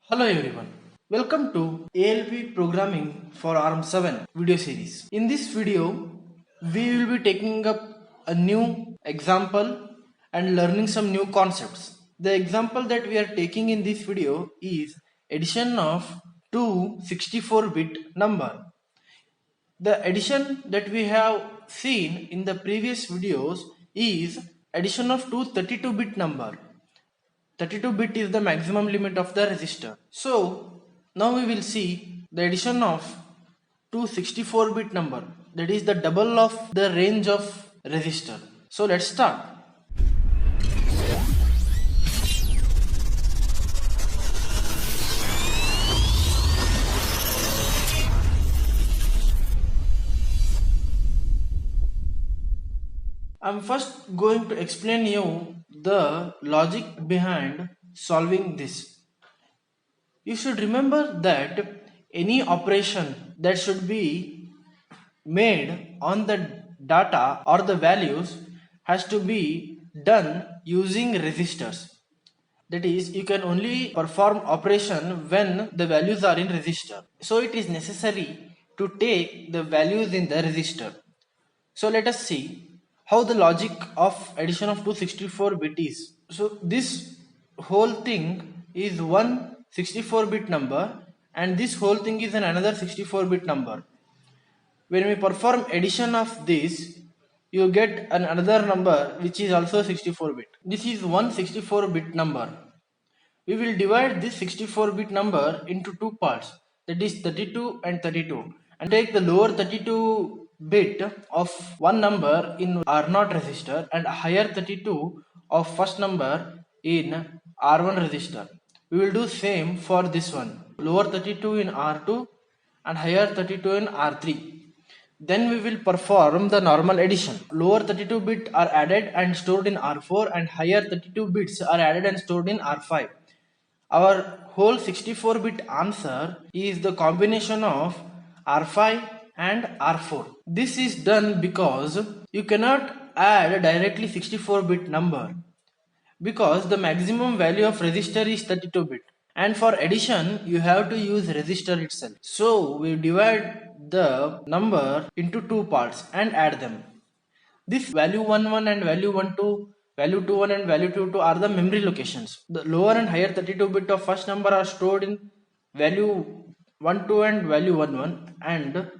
Hello everyone. Welcome to ALP programming for ARM7 video series. In this video, we will be taking up a new example and learning some new concepts. The example that we are taking in this video is addition of two 64-bit number. The addition that we have seen in the previous videos is addition of two 32-bit number. 32-bit is the maximum limit of the register. So now we will see the addition of two 64-bit number, that is the double of the range of register. So let's start. I'm first going to explain you the logic behind solving this. You should remember that any operation that should be made on the data or the values has to be done using registers. That is, you can only perform operation when the values are in register. So it is necessary to take the values in the register. So let us see how the logic of addition of 264-bit is. So this whole thing is one 64-bit number and this whole thing is another 64-bit number. When we perform addition of this, you get another number which is also 64-bit. This is one 64-bit number. We will divide this 64-bit number into two parts, that is 32 and 32, and take the lower 32 bit of one number in R0 register and higher 32 of first number in R1 register. We will do same for this one, lower 32 in R2 and higher 32 in R3. Then we will perform the normal addition. Lower 32 bits are added and stored in R4 and higher 32 bits are added and stored in R5. Our whole 64-bit answer is the combination of R5 and R4. This is done because you cannot add directly 64-bit number because the maximum value of register is 32-bit, and for addition you have to use register itself. So we divide the number into two parts and add them. This value 11 and value 12, value 21 and value 22 are the memory locations. The lower and higher 32 bit of first number are stored in value 12 and value 11, and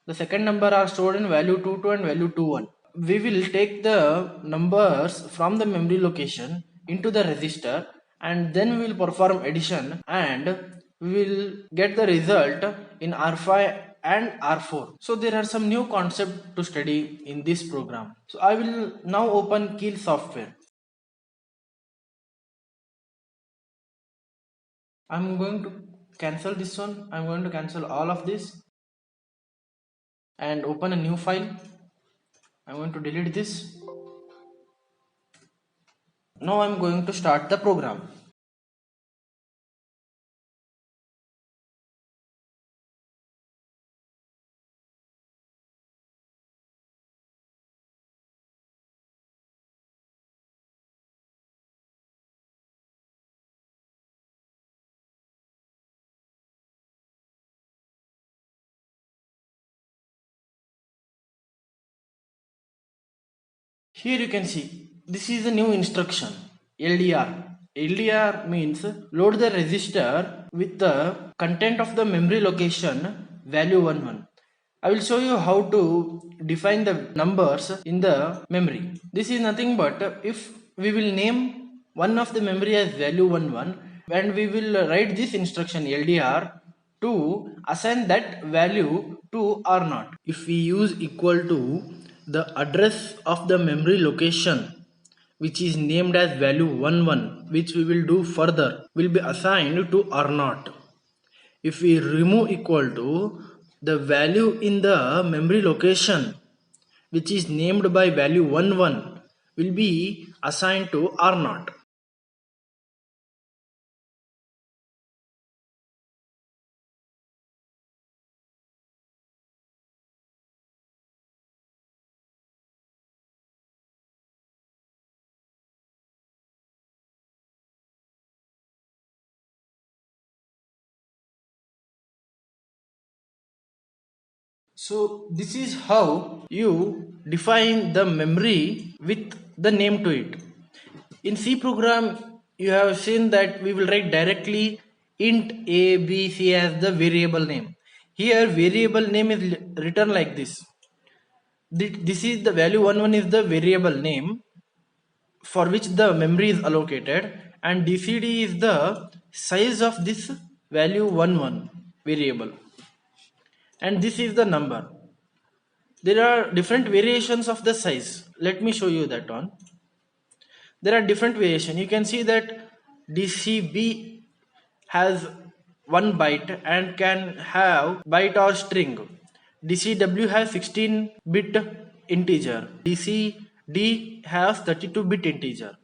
the second number are stored in value 22 and value 21. We will take the numbers from the memory location into the register and then we will perform addition and we will get the result in R5 and R4. So there are some new concepts to study in this program. So I will now open Keil software. I'm going to cancel this one. I'm going to cancel all of this and open a new file. I'm going to delete this. Now I'm going to start the program. Here you can see this is a new instruction, LDR. LDR means load the register with the content of the memory location value 11. I will show you how to define the numbers in the memory. This is nothing but if we will name one of the memory as value 11 and we will write this instruction LDR to assign that value to R0. If we use equal to, the address of the memory location which is named as value 11, which we will do further, will be assigned to R0. If we remove equal to, the value in the memory location which is named by value 11 will be assigned to R0. So this is how you define the memory with the name to it. In C program, you have seen that we will write directly int a, b, c as the variable name. Here variable name is written like this. This is the value 11 is the variable name for which the memory is allocated, and dcd is the size of this value 11 variable, and this is the number. There are different variations of the size. Let me show you that one. There are different variation. You can see that dcb has 1 byte and can have byte or string. DCW has 16-bit integer. DCD has 32-bit integer.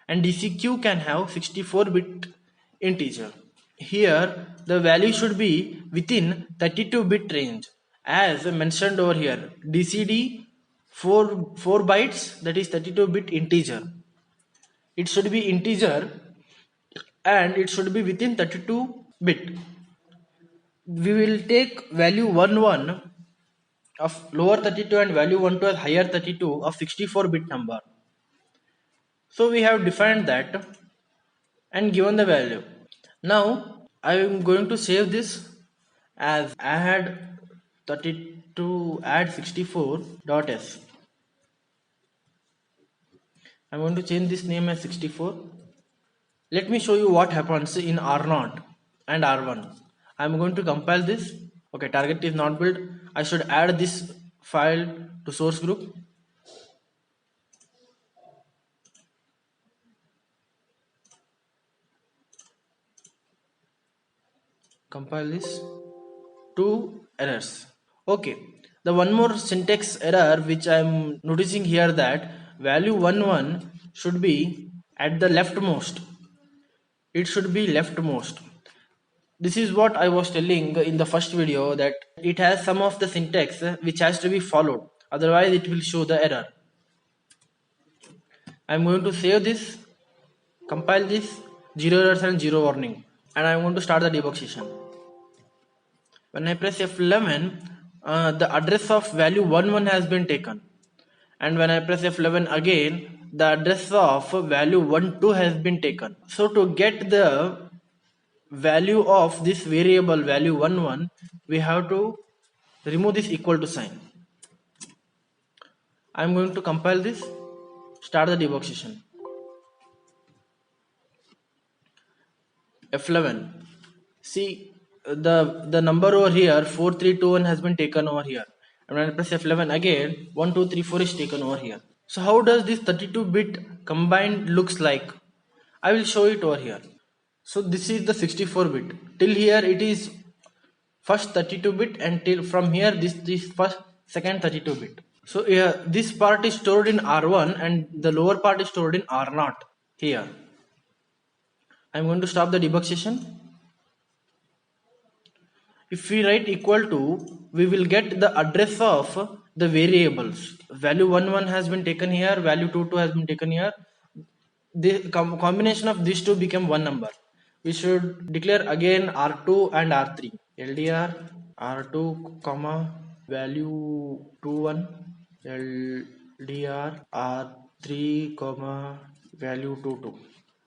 And DCQ can have 64-bit integer. Here, the value should be within 32-bit range. As mentioned over here, DCD 4 bytes, that is 32-bit integer. It should be integer and it should be within 32 bit. We will take value 11 of lower 32 and value 12 as higher 32 of 64-bit number. So we have defined that and given the value. Now I am going to save this as add 32 add 64.s. I'm going to change this name as 64. Let me show you what happens in R0 and R1. I'm going to compile this. Okay, target is not built. I should add this file to source group. Compile this. 2 errors. Okay, the one more syntax error which I'm noticing here, that value 11 should be at the leftmost. It should be leftmost. This is what I was telling in the first video, that it has some of the syntax which has to be followed, otherwise it will show the error. I'm going to save this, compile this, 0 errors and 0 warning, and I'm going to start the debug session. When I press F11, the address of value 11 has been taken, and when I press F11 again, the address of value 12 has been taken. So to get the value of this variable value 11, we have to remove this equal to sign. I'm going to compile this, start the debug session. F11. See the number over here 4321 has been taken over here, and when I press F11 again, 1234 is taken over here. So how does this 32-bit combined looks like? I will show it over here. So this is the 64-bit. Till here it is first 32-bit, and till from here this first second 32-bit. So this part is stored in R1 and the lower part is stored in R0 here. I'm going to stop the debug session. If we write equal to, we will get the address of the variables. Value 11 has been taken here, value 22 has been taken here. The combination of these two become one number. We should declare again R2 and R3. LDR R2 comma value 21, LDR R3 comma value 22.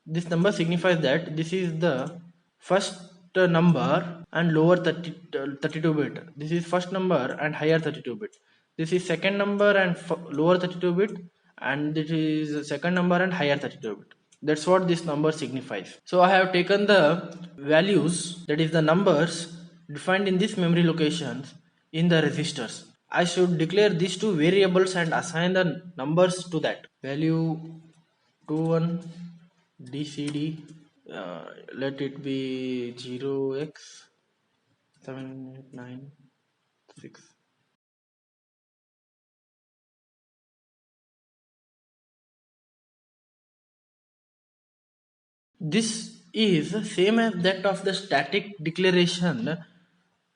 This number signifies that this is the first number and lower 32 bit. This is first number and higher 32 bit. This is second number and lower 32 bit, and this is second number and higher 32 bit. That's what this number signifies. So I have taken the values, that is the numbers defined in this memory locations in the registers. I should declare these two variables and assign the numbers to that. Value 21 DCD, let it be 0x7896. This is same as that of the static declaration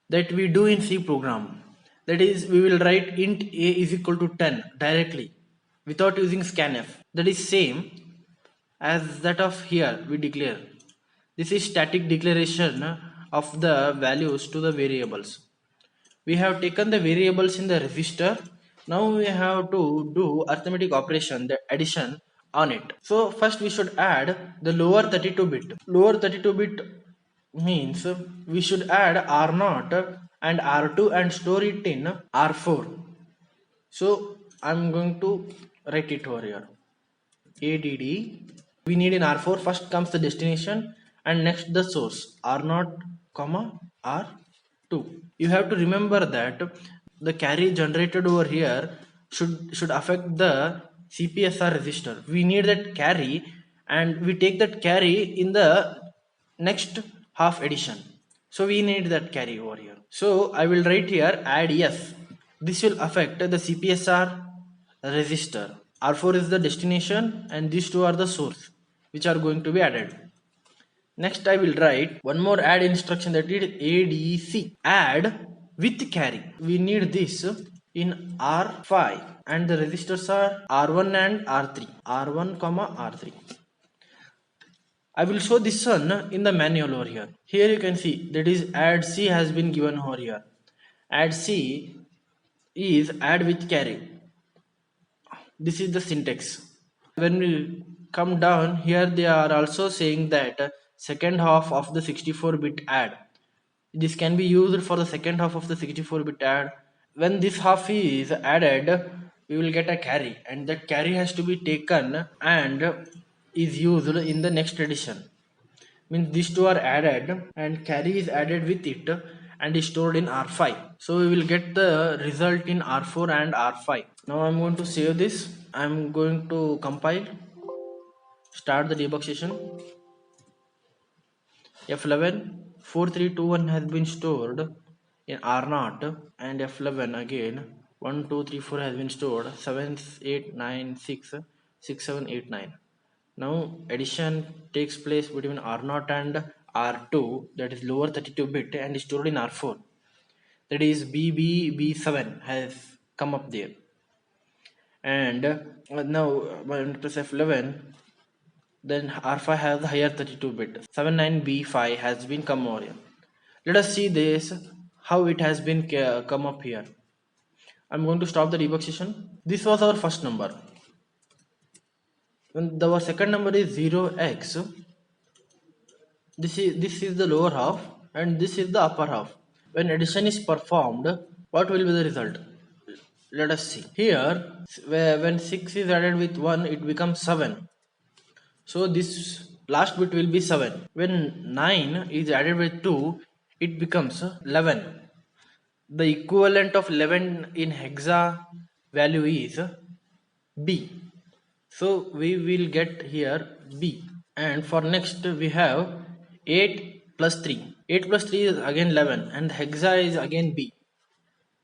that we do in C program. That is, we will write int a is equal to 10 directly without using scanf. That is same as that of here we declare. This is static declaration of the values to the variables. we have taken the variables in the register. Now we have to do arithmetic operation, the addition on it. So first we should add the lower 32 bit. Lower 32 bit means we should add R0 and R2 and store it in R4. So I'm going to write it over here. ADD. We need in R4, first comes the destination and next the source R0, comma R2. You have to remember that the carry generated over here should affect the CPSR register. We need that carry and we take that carry in the next half addition. So we need that carry over here. So I will write here add yes. This will affect the CPSR register. R4 is the destination and these two are the source which are going to be added. Next I will write one more add instruction, that is ADC, add with carry. We need this in R5 and the registers are R1 and R3. R1 comma R3. I will show this one in the manual over here. Here you can see that is add C has been given over here. Add C is add with carry. This is the syntax. When we come down here, they are also saying that second half of the 64-bit add. This can be used for the second half of the 64-bit add. When this half is added, we will get a carry and that carry has to be taken and is used in the next addition. Means these two are added and carry is added with it and is stored in R5. So we will get the result in R4 and R5. Now I'm going to save this. I'm going to compile, start the debug session. F11 4321 has been stored in R0 and F11 again 1 2 3 4 has been stored 7 8 9 6 6 7 8 9. Now addition takes place between R0 and R2, that is lower 32 bit, and is stored in R4, that is B7 has come up there. And now when we press F11, then R5 has the higher 32 bit. 79B5 has been come over here. Let us see this, how it has been come up here. I'm going to stop the debug session. This was our first number. When our second number is 0x, this is the lower half and this is the upper half. When addition is performed, what will be the result? Let us see. Here, when 6 is added with 1, it becomes 7. So this last bit will be 7. When 9 is added with 2, it becomes 11. The equivalent of 11 in hexa value is B. So we will get here B. And for next we have 8 plus 3. 8 plus 3 is again 11 and hexa is again B.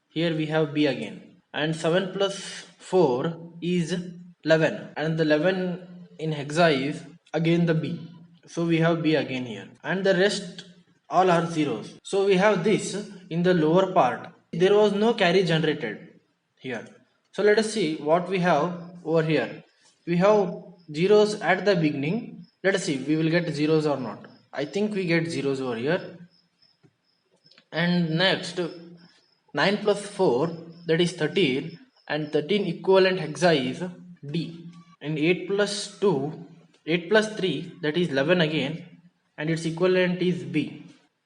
Here we have B again. And 7 plus 4 is 11 and the 11 in hexa is again the B. So we have B again here and the rest all are zeros. So we have this in the lower part. There was no carry generated here. So let us see what we have over here. We have zeros at the beginning. Let us see we will get zeros or not. I think we get zeros over here. And next 9 plus 4, that is 13, and 13 equivalent hexa is D. And 8 plus 2, 8 plus 3, that is 11 again, and its equivalent is B.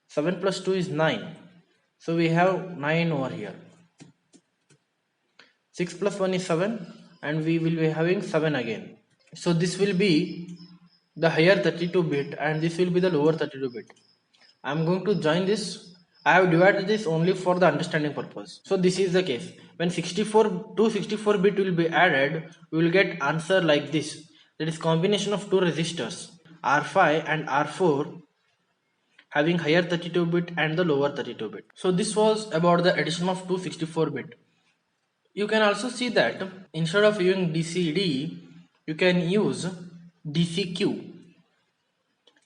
7 plus 2 is 9. So we have 9 over here. 6 plus 1 is 7 and we will be having 7 again. So this will be the higher 32 bit and this will be the lower 32 bit. I am going to join this. I have divided this only for the understanding purpose. So this is the case. When 264 bit will be added, we will get answer like this. That is combination of two resistors R5 and R4 having higher 32 bit and the lower 32 bit. So this was about the addition of 264 bit. You can also see that instead of using DCD, you can use DCQ.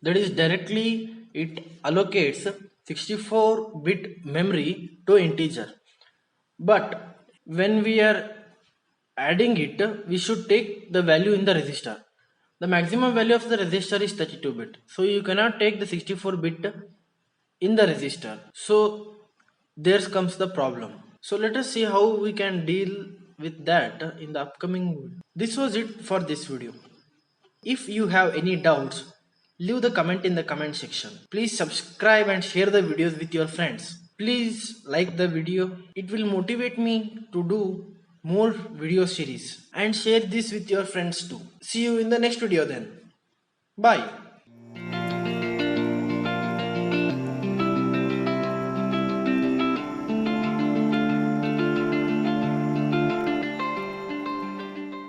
That is directly it allocates 64 bit memory to integer. But when we are adding it, we should take the value in the register. The maximum value of the register is 32 bit. So you cannot take the 64 bit in the register. So there comes the problem. So let us see how we can deal with that in the upcoming video. This was it for this video. If you have any doubts, leave the comment in the comment section. Please subscribe and share the videos with your friends. Please like the video. It will motivate me to do more video series, and share this with your friends too. See you in the next video then. Bye.